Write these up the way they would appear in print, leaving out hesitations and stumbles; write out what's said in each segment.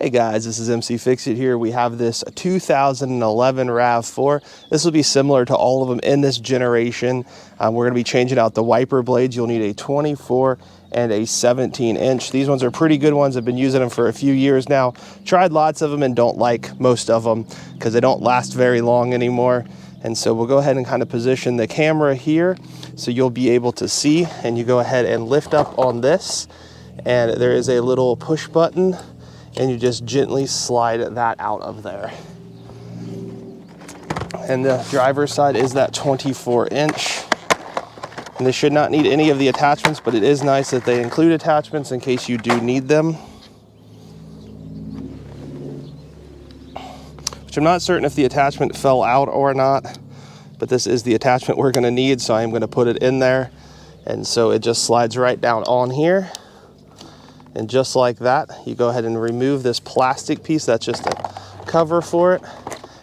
Hey guys, this is mcfixit here. We have this 2011 Rav4. This will be similar to all of them in this generation. We're going to be changing out the wiper blades. You'll need a 24 and a 17 inch. These ones are pretty good ones. I've been using them for a few years now. Tried lots of them and don't like most of them because they don't last very long anymore. And so we'll go ahead and kind of position the camera here so you'll be able to see, and you go ahead and lift up on this, and there is a little push button, and you just gently slide that out of there. And the driver's side is that 24 inch. And they should not need any of the attachments, but it is nice that they include attachments in case you do need them. Which I'm not certain if the attachment fell out or not, but this is the attachment we're gonna need, so I'm gonna put it in there. And so it just slides right down on here. And just like that, you go ahead and remove this plastic piece. That's just a cover for it.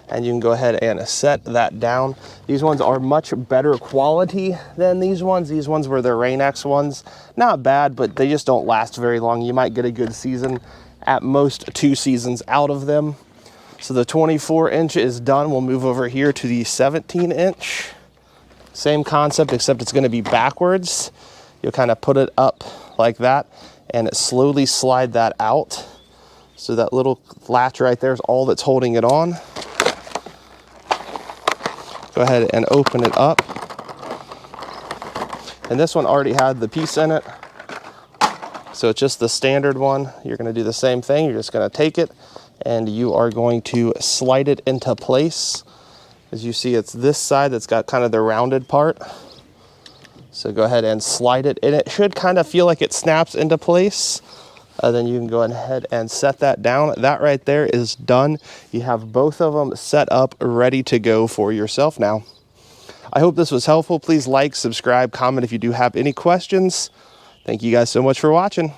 And you can go ahead and set that down. These ones are much better quality than these ones. These ones were the Rain-X ones. Not bad, but they just don't last very long. You might get a good season, at most 2 seasons out of them. So the 24 inch is done. We'll move over here to the 17 inch. Same concept, except it's gonna be backwards. You'll kind of put it up like that and slowly slide that out. So that little latch right there is all that's holding it on. Go ahead and open it up. And this one already had the piece in it. So it's just the standard one. You're gonna do the same thing. You're just gonna take it and you are going to slide it into place. As you see, it's this side that's got kind of the rounded part. So go ahead and slide it, and it should kind of feel like it snaps into place. Then you can go ahead and set that down. That right there is done. You have both of them set up, ready to go for yourself now. I hope this was helpful. Please like, subscribe, comment if you do have any questions. Thank you guys so much for watching.